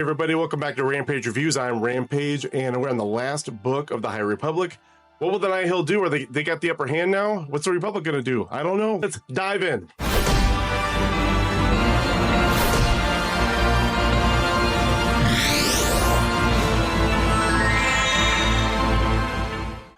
Everybody, welcome back to Rampage Reviews. I'm Rampage, and we're on the last book of the High Republic. What will the Nihil do? Are they got the upper hand now? What's the Republic going to do? I don't know. Let's dive in.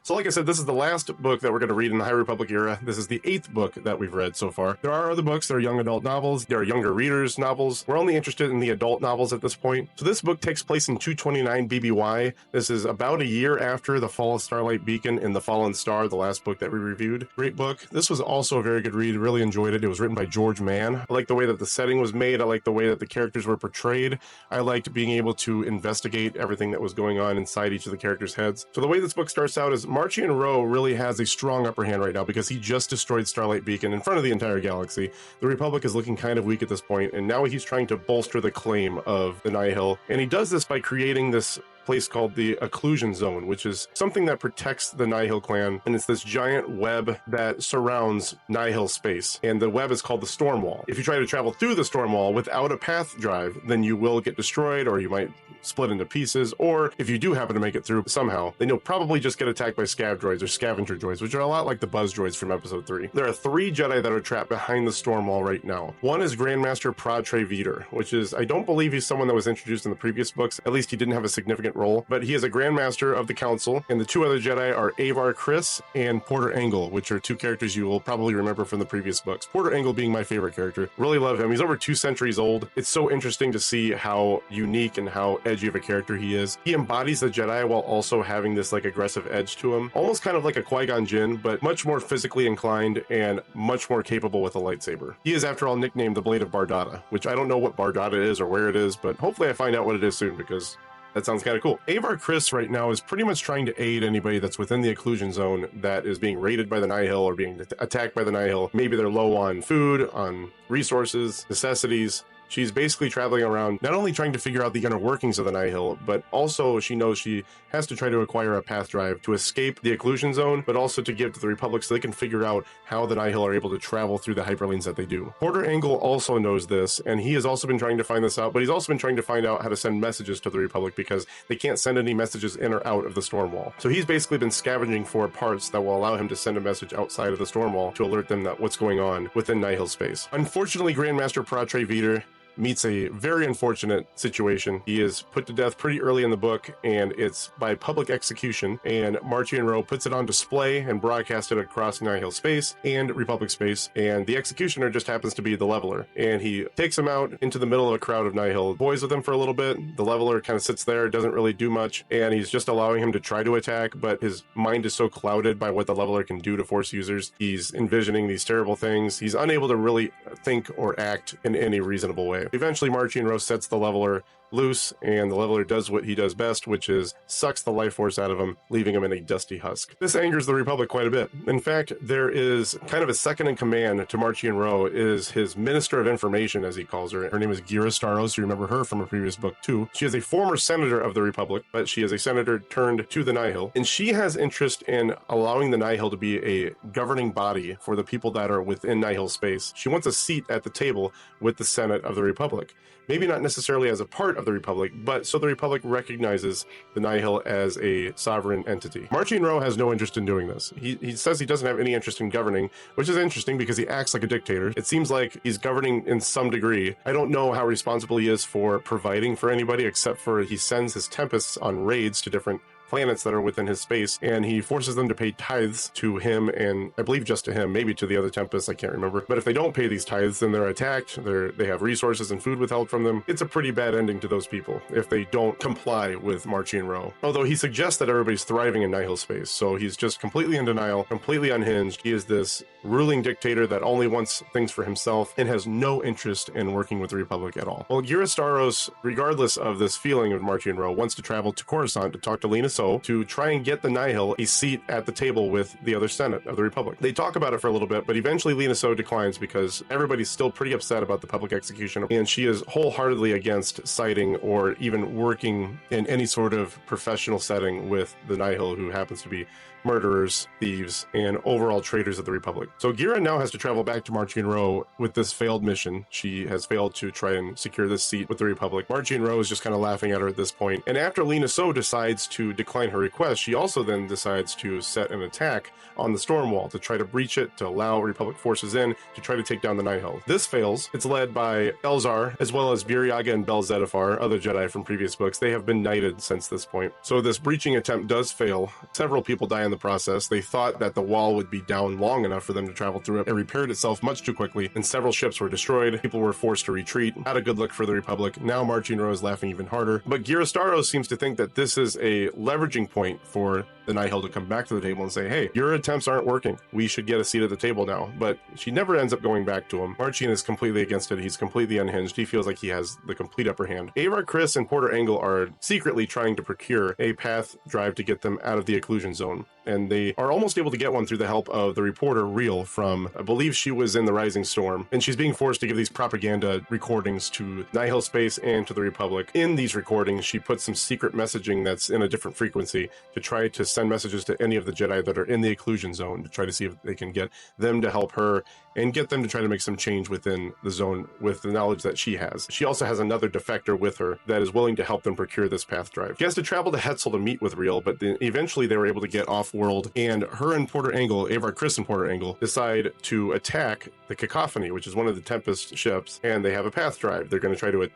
So like I said, this is the last book that we're going to read in the High Republic era. This is the 8th book that we've read so far. There are other books. There are young adult novels. There are younger readers' novels. We're only interested in the adult novels at this point. So this book takes place in 229 BBY. This is about a year after the fall of Starlight Beacon and the Fallen Star, the last book that we reviewed. Great book. This was also a very good read. Really enjoyed it. It was written by George Mann. I like the way that the setting was made. I like the way that the characters were portrayed. I liked being able to investigate everything that was going on inside each of the characters' heads. So the way this book starts out is Marchion Ro really has a strong upper hand right now because he just destroyed Starlight Beacon in front of the entire galaxy. The Republic is looking kind of weak at this point, and now he's trying to bolster the claim of the Nihil. And he does this by creating this place called the Occlusion Zone, which is something that protects the Nihil clan, and it's this giant web that surrounds Nihil space, and the web is called the Stormwall. If you try to travel through the Stormwall without a path drive, then you will get destroyed, or you might split into pieces, or if you do happen to make it through somehow, then you'll probably just get attacked by scav droids or scavenger droids, which are a lot like the buzz droids from episode 3. There are 3 Jedi that are trapped behind the Stormwall right now. One is Grandmaster Pradre Veeder, which is, I don't believe he's someone that was introduced in the previous books, at least he didn't have a significant role, but he is a Grandmaster of the Council, and the 2 other Jedi are Avar Kriss and Porter Engle, which are 2 characters you will probably remember from the previous books. Porter Engle being my favorite character. Really love him. He's over 2 centuries old. It's so interesting to see how unique and how edgy of a character he is. He embodies the Jedi while also having this like aggressive edge to him, almost kind of like a Qui-Gon Jinn, but much more physically inclined and much more capable with a lightsaber. He is, after all, nicknamed the Blade of Bardata, which I don't know what Bardata is or where it is, but hopefully I find out what it is soon because that sounds kind of cool. Avar Kriss right now is pretty much trying to aid anybody that's within the Occlusion Zone that is being raided by the Nihil or being attacked by the Nihil. Maybe they're low on food, on resources, necessities. She's basically traveling around, not only trying to figure out the inner workings of the Nihil, but also she knows she has to try to acquire a path drive to escape the Occlusion Zone, but also to give to the Republic so they can figure out how the Nihil are able to travel through the hyperlanes that they do. Porter Engle also knows this, and he has also been trying to find this out, but he's also been trying to find out how to send messages to the Republic because they can't send any messages in or out of the Stormwall. So he's basically been scavenging for parts that will allow him to send a message outside of the Stormwall to alert them that what's going on within Nihil space. Unfortunately, Grandmaster Pradre Veeder meets a very unfortunate situation. He is put to death pretty early in the book, and it's by public execution, and Marchion Ro puts it on display and broadcasts it across Nihil space and Republic space, and the executioner just happens to be the Leveler, and he takes him out into the middle of a crowd of Nihil, boys with him for a little bit. The Leveler kind of sits there, doesn't really do much, and he's just allowing him to try to attack, but his mind is so clouded by what the Leveler can do to Force users. He's envisioning these terrible things. He's unable to really think or act in any reasonable way. Eventually, Marchion Ro sets the Leveler loose, and the Leveler does what he does best, which is sucks the life force out of him, leaving him in a dusty husk. This angers the Republic quite a bit. In fact, there is kind of a second in command to Marchion Ro is his Minister of Information, as he calls her. Her name is Ghira Staros. You remember her from a previous book too. She is a former senator of the Republic, but she is a senator turned to the Nihil, and she has interest in allowing the Nihil to be a governing body for the people that are within Nihil space. She wants a seat at the table with the Senate of the Republic. Maybe not necessarily as a part of the Republic, but so the Republic recognizes the Nihil as a sovereign entity. Marchion Ro has no interest in doing this. He says he doesn't have any interest in governing, which is interesting because he acts like a dictator. It seems like he's governing in some degree. I don't know how responsible he is for providing for anybody, except for he sends his Tempests on raids to different planets that are within his space, and he forces them to pay tithes to him, and I believe just to him, maybe to the other Tempests, I can't remember. But if they don't pay these tithes, then they're attacked, they have resources and food withheld from them. It's a pretty bad ending to those people if they don't comply with Marchion Ro. Although he suggests that everybody's thriving in Nihil space, so he's just completely in denial, completely unhinged. He is this ruling dictator that only wants things for himself and has no interest in working with the Republic at all. Well, Ghira Staros, regardless of this feeling of Marchion Ro, wants to travel to Coruscant to talk to Lina Soh to try and get the Nihil a seat at the table with the other Senate of the Republic. They talk about it for a little bit, but eventually Lina Soh declines because everybody's still pretty upset about the public execution, and she is wholeheartedly against siding or even working in any sort of professional setting with the Nihil, who happens to be murderers, thieves, and overall traitors of the Republic. So Gira now has to travel back to Marchion Ro with this failed mission. She has failed to try and secure this seat with the Republic. Marchion Ro is just kind of laughing at her at this point. And after Lena So decides to decline her request, she also then decides to set an attack on the Stormwall to try to breach it, to allow Republic forces in to try to take down the Nihil. This fails. It's led by Elzar, as well as Viriaga and Bel Zettifar, other Jedi from previous books. They have been knighted since this point. So this breaching attempt does fail. Several people die in the process. They thought that the wall would be down long enough for them to travel through it. It repaired itself much too quickly, and several ships were destroyed. People were forced to retreat. Not a good look for the Republic. Now Marchion Ro is laughing even harder. But Gira Staros seems to think that this is a leveraging point for the Nihil to come back to the table and say, hey, your attempts aren't working. We should get a seat at the table now. But she never ends up going back to him. Marchion is completely against it. He's completely unhinged. He feels like he has the complete upper hand. Avar Kriss and Porter Engle are secretly trying to procure a path drive to get them out of the occlusion zone. And they are almost able to get one through the help of the reporter Reel from, I believe she was in the Rising Storm, and she's being forced to give these propaganda recordings to Nihil Space and to the Republic. In these recordings, she puts some secret messaging that's in a different frequency to try to send messages to any of the Jedi that are in the occlusion zone to try to see if they can get them to help her and get them to try to make some change within the zone with the knowledge that she has. She also has another defector with her that is willing to help them procure this path drive. She has to travel to Hetzel to meet with Reel, but then eventually they were able to get off-world, and her and Porter Engle, Avar Kriss and Porter Engle, decide to attack the Cacophony, which is one of the Tempest ships, and they have a path drive. They're going to try to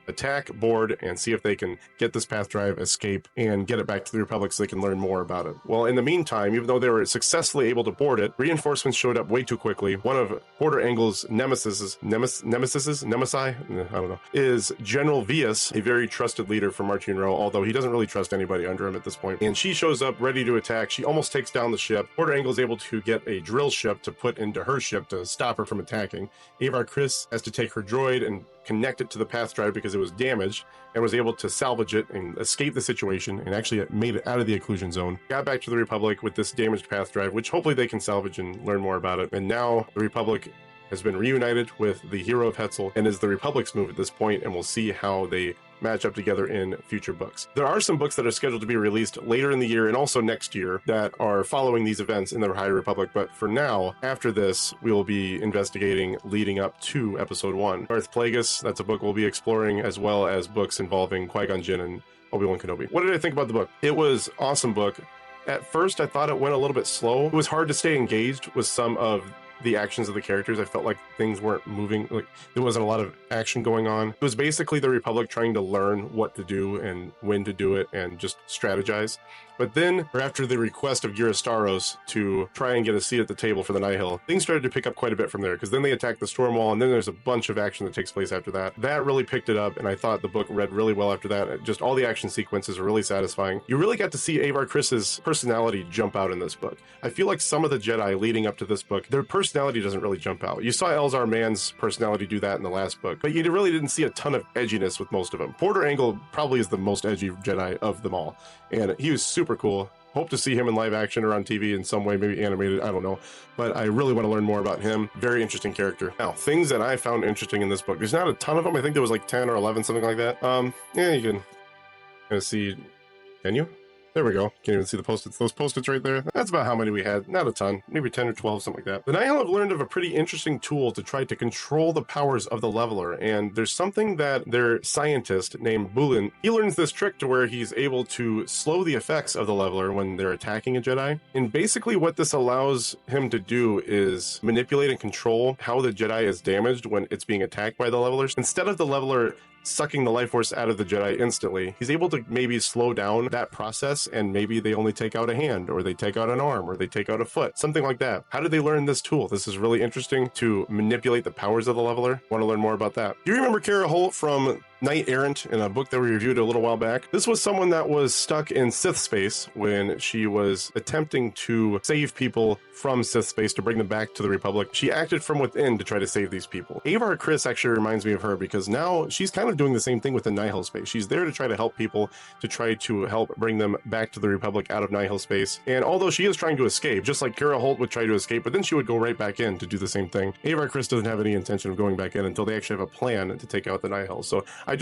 attack, board, and see if they can get this path drive, escape, and get it back to the Republic so they can learn more about it. Well, in the meantime, even though they were successfully able to board it, reinforcements showed up way too quickly. One of Porter Engle's nemesi, I don't know, is General Vias, a very trusted leader for Marchion Ro, although he doesn't really trust anybody under him at this point. And she shows up ready to attack. She almost takes down the ship. Porter Engle is able to get a drill ship to put into her ship to stop her from attacking. Avar Kriss has to take her droid and connect it to the path drive because it was damaged, and was able to salvage it and escape the situation, and actually made it out of the occlusion zone. Got back to the Republic with this damaged path drive, which hopefully they can salvage and learn more about it. And now the Republic has been reunited with the hero of Hetzel and is the Republic's move at this point, and we'll see how they match up together in future books. There are some books that are scheduled to be released later in the year and also next year that are following these events in the High Republic, but for now, after this, we will be investigating leading up to Episode 1. Darth Plagueis, that's a book we'll be exploring, as well as books involving Qui-Gon Jinn and Obi-Wan Kenobi. What did I think about the book? It was an awesome book. At first, I thought it went a little bit slow. It was hard to stay engaged with some of the actions of the characters. I felt like things weren't moving, like there wasn't a lot of action going on. It was basically the Republic trying to learn what to do and when to do it and just strategize. But then, or after the request of Gira Staros to try and get a seat at the table for the Nihil, things started to pick up quite a bit from there, because then they attack the Stormwall, and then there's a bunch of action that takes place after that. That really picked it up, and I thought the book read really well after that. Just all the action sequences are really satisfying. You really got to see Avar Kriss's personality jump out in this book. I feel like some of the Jedi leading up to this book, their personality doesn't really jump out. You saw Elzar Mann's personality do that in the last book, but you really didn't see a ton of edginess with most of them. Porter Engle probably is the most edgy Jedi of them all, and he was super cool. Hope to see him in live action or on TV in some way, maybe animated, I don't know. But I really want to learn more about him. Very interesting character. Now, things that I found interesting in this book. There's not a ton of them. I think there was like 10 or 11, something like that. Yeah, you can kind of see. Can you? There we go. Can't even see the post-its. Those post-its right there. That's about how many we had. Not a ton. Maybe 10 or 12, something like that. The Nihil have learned of a pretty interesting tool to try to control the powers of the leveler. And there's something that their scientist named Bulin, he learns this trick to where he's able to slow the effects of the leveler when they're attacking a Jedi. And basically what this allows him to do is manipulate and control how the Jedi is damaged when it's being attacked by the levelers. Instead of the leveler sucking the life force out of the Jedi instantly, he's able to maybe slow down that process, and maybe they only take out a hand, or they take out an arm, or they take out a foot, something like that. How did they learn this tool? This is really interesting to manipulate the powers of the leveler. Want to learn more about that. Do you remember Kara Holt from Knight Errant in a book that we reviewed a little while back? This was someone that was stuck in Sith space when she was attempting to save people from Sith space to bring them back to the Republic. She acted from within to try to save these people. Avar Kriss actually reminds me of her, because now she's kind of doing the same thing with the Nihil space. She's there to try to help people, to try to help bring them back to the Republic out of Nihil space. And although she is trying to escape, just like Kara Holt would try to escape, but then she would go right back in to do the same thing, Avar Kriss doesn't have any intention of going back in until they actually have a plan to take out the Nihil. So I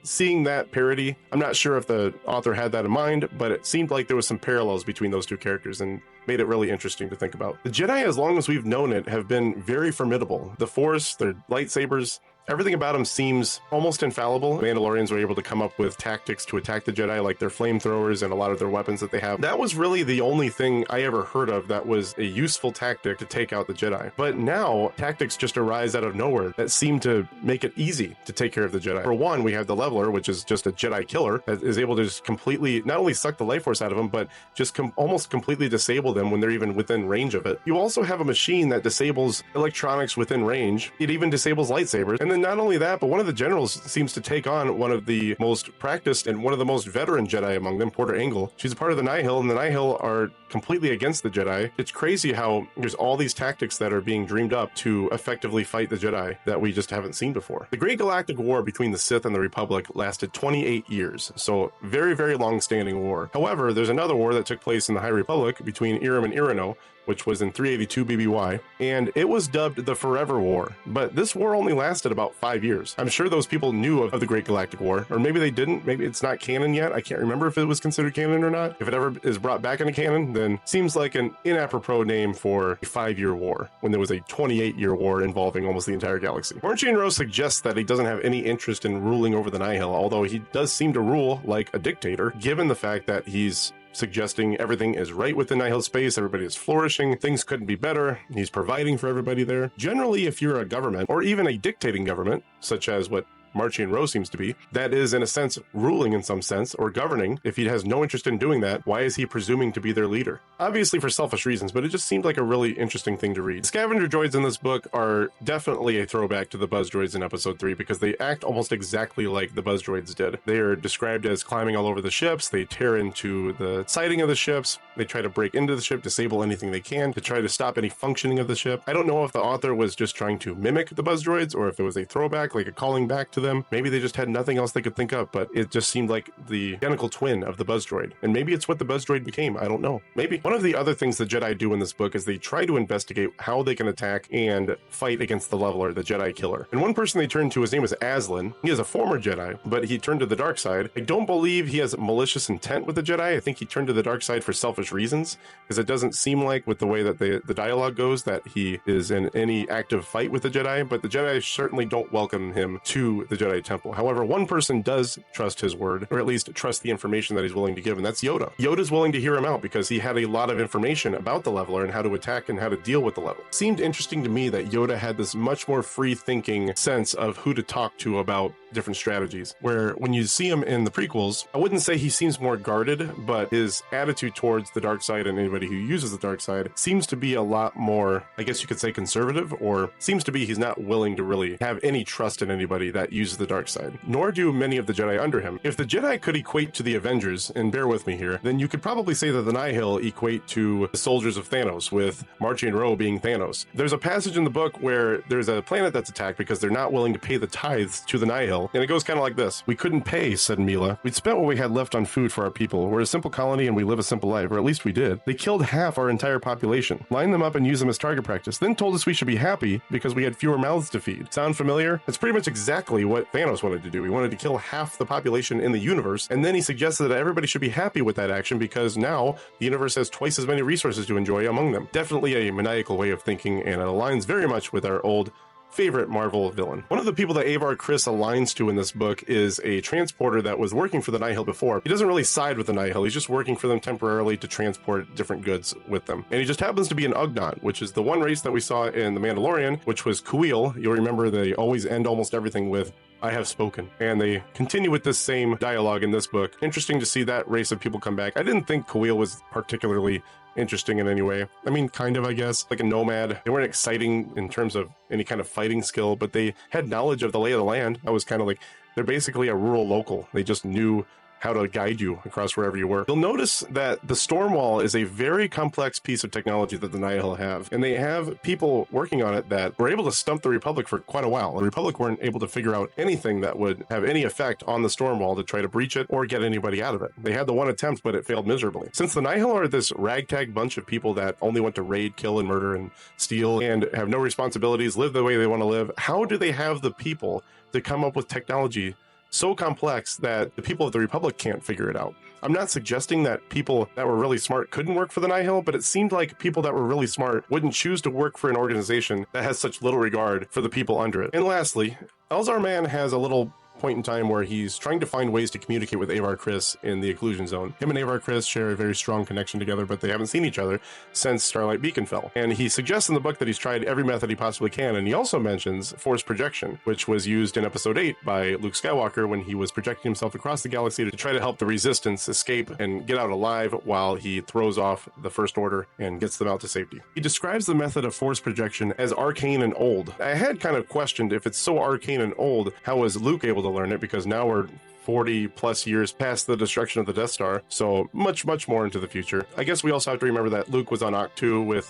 Seeing that parody, I'm not sure if the author had that in mind, but it seemed like there was some parallels between those two characters and made it really interesting to think about. The Jedi, as long as we've known it, have been very formidable. The Force, their lightsabers, everything about them seems almost infallible. Mandalorians were able to come up with tactics to attack the Jedi, like their flamethrowers and a lot of their weapons that they have. That was really the only thing I ever heard of that was a useful tactic to take out the Jedi. But now, tactics just arise out of nowhere that seem to make it easy to take care of the Jedi. For one, we have the Leveler, which is just a Jedi killer that is able to just completely, not only suck the life force out of them, but just almost completely disable them when they're even within range of it. You also have a machine that disables electronics within range. It even disables lightsabers. And then not only that, but one of the generals seems to take on one of the most practiced and one of the most veteran Jedi among them, Porter Engle. She's a part of the Nihil, and the Nihil are completely against the Jedi. It's crazy how there's all these tactics that are being dreamed up to effectively fight the Jedi that we just haven't seen before. The Great Galactic War between the Sith and the Republic lasted 28 years, so very, very long-standing war. However, there's another war that took place in the High Republic between Irem and Irano, which was in 382 BBY, and it was dubbed the Forever War. But this war only lasted about 5 years. I'm sure those people knew of the Great Galactic War, or maybe they didn't. Maybe it's not canon yet. I can't remember if it was considered canon or not. If it ever is brought back into canon, then seems like an inappropriate name for a 5-year war, when there was a 28-year war involving almost the entire galaxy. Marchion Ro suggests that he doesn't have any interest in ruling over the Nihil, although he does seem to rule like a dictator, given the fact that he's suggesting everything is right within Nihil space, everybody is flourishing, things couldn't be better, he's providing for everybody there. Generally, if you're a government, or even a dictating government, such as what Marchion Ro seems to be, that is in a sense ruling in some sense, or governing. If he has no interest in doing that, why is he presuming to be their leader? Obviously for selfish reasons, but it just seemed like a really interesting thing to read. The scavenger droids in this book are definitely a throwback to the buzz droids in episode 3 because they act almost exactly like the buzz droids did. They are described as climbing all over the ships, they tear into the siding of the ships, they try to break into the ship, disable anything they can to try to stop any functioning of the ship. I don't know if the author was just trying to mimic the buzz droids or if it was a throwback, like a calling back to them. Maybe they just had nothing else they could think of, but it just seemed like the identical twin of the buzz droid. And maybe it's what the buzz droid became. I don't know. Maybe. One of the other things the Jedi do in this book is they try to investigate how they can attack and fight against the Leveler, the Jedi killer. And one person they turn to, his name is Aslan. He is a former Jedi, but he turned to the dark side. I don't believe he has malicious intent with the Jedi. I think he turned to the dark side for selfish reasons, because it doesn't seem like, with the way that the dialogue goes, that he is in any active fight with the Jedi, but the Jedi certainly don't welcome him to the Jedi Temple. However, one person does trust his word, or at least trust the information that he's willing to give, and that's Yoda. Yoda's willing to hear him out because he had a lot of information about the Leveler and how to attack and how to deal with the Leveler. It seemed interesting to me that Yoda had this much more free-thinking sense of who to talk to about different strategies, where when you see him in the prequels, I wouldn't say he seems more guarded, but his attitude towards the dark side and anybody who uses the dark side seems to be a lot more, I guess you could say, conservative, or seems to be he's not willing to really have any trust in anybody that uses the dark side, nor do many of the Jedi under him. If the Jedi could equate to the Avengers, and bear with me here, then you could probably say that the Nihil equate to the soldiers of Thanos, with Marchion Ro being Thanos. There's a passage in the book where there's a planet that's attacked because they're not willing to pay the tithes to the Nihil, and it goes kind of like this. "We couldn't pay," said Mila. "We'd spent what we had left on food for our people. We're a simple colony and we live a simple life, or at least we did. They killed half our entire population, lined them up and used them as target practice, then told us we should be happy because we had fewer mouths to feed." Sound familiar? That's pretty much exactly what Thanos wanted to do. He wanted to kill half the population in the universe, and then he suggested that everybody should be happy with that action because now the universe has twice as many resources to enjoy among them. Definitely a maniacal way of thinking, and it aligns very much with our old favorite Marvel villain. One of the people that Avar Kriss aligns to in this book is a transporter that was working for the Nihil before. He doesn't really side with the Nihil, he's just working for them temporarily to transport different goods with them. And he just happens to be an Ugnaught, which is the one race that we saw in The Mandalorian, which was Kuil. You'll remember they always end almost everything with "I have spoken." And they continue with this same dialogue in this book. Interesting to see that race of people come back. I didn't think Kuil was particularly interesting in any way. I mean, kind of, I guess. Like a nomad. They weren't exciting in terms of any kind of fighting skill, but they had knowledge of the lay of the land. I was kind of like, they're basically a rural local. They just knew how to guide you across wherever you were. You'll notice that the Stormwall is a very complex piece of technology that the Nihil have, and they have people working on it that were able to stump the Republic for quite a while. The Republic weren't able to figure out anything that would have any effect on the Stormwall to try to breach it or get anybody out of it. They had the one attempt, but it failed miserably. Since the Nihil are this ragtag bunch of people that only want to raid, kill, and murder and steal and have no responsibilities, live the way they want to live, how do they have the people to come up with technology so complex that the people of the Republic can't figure it out. I'm not suggesting that people that were really smart couldn't work for the Nihil, but it seemed like people that were really smart wouldn't choose to work for an organization that has such little regard for the people under it. And lastly, Elzar Mann has a little point in time where he's trying to find ways to communicate with Avar Kriss in the Occlusion Zone. Him and Avar Kriss share a very strong connection together, but they haven't seen each other since Starlight Beacon fell. And he suggests in the book that he's tried every method he possibly can, and he also mentions force projection, which was used in Episode 8 by Luke Skywalker when he was projecting himself across the galaxy to try to help the Resistance escape and get out alive while he throws off the First Order and gets them out to safety. He describes the method of force projection as arcane and old. I had kind of questioned if it's so arcane and old, how was Luke able to learn it? Because now we're 40 plus years past the destruction of the Death Star, so much more into the future. I guess we also have to remember that Luke was on Ahch-To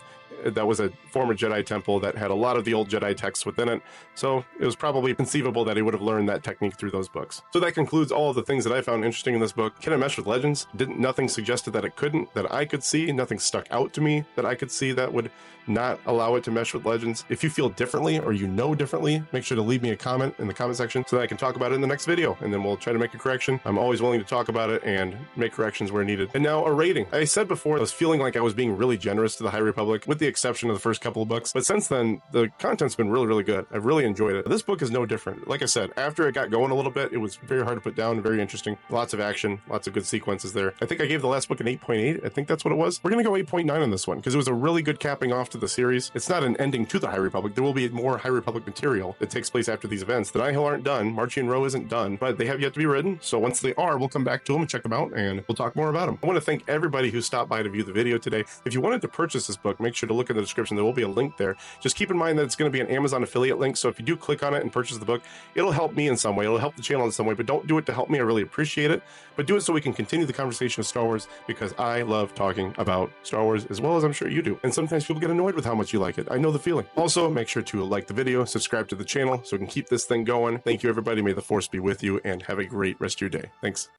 that was a former Jedi temple that had a lot of the old Jedi texts within it, so it was probably conceivable that he would have learned that technique through those books. So that concludes all of the things that I found interesting in this book. Can it mesh with Legends? Nothing suggested that it couldn't, that I could see. Nothing stuck out to me that I could see that would not allow it to mesh with Legends. If you feel differently or you know differently, make sure to leave me a comment in the comment section so that I can talk about it in the next video, and then we'll try to make a correction. I'm always willing to talk about it and make corrections where needed. And now a rating. I said before I was feeling like I was being really generous to the High Republic, with the exception of the first couple of books, but since then the content's been really good. I've really enjoyed it. This book is no different. Like I said, after it got going a little bit, it was very hard to put down, very interesting, lots of action, lots of good sequences there. I think I gave the last book an 8.8. I think that's what it was. We're gonna go 8.9 on this one because it was a really good capping off to the series. It's not an ending to the High Republic. There will be more High Republic material that takes place after these events. The Nihil aren't done. Marchion Ro isn't done, but they have yet to be written. So once they are, we'll come back to them and check them out, and we'll talk more about them. I want to thank everybody who stopped by to view the video today. If you wanted to purchase this book, make sure to look in the description. There will be a link there. Just keep in mind that it's going to be an Amazon affiliate link. So if you do click on it and purchase the book, it'll help me in some way. It'll help the channel in some way, but don't do it to help me. I really appreciate it, but do it so we can continue the conversation of Star Wars, because I love talking about Star Wars as well as I'm sure you do. And sometimes people get annoyed with how much you like it. I know the feeling. Also, make sure to like the video, subscribe to the channel so we can keep this thing going. Thank you, everybody. May the Force be with you, and have a great rest of your day. Thanks.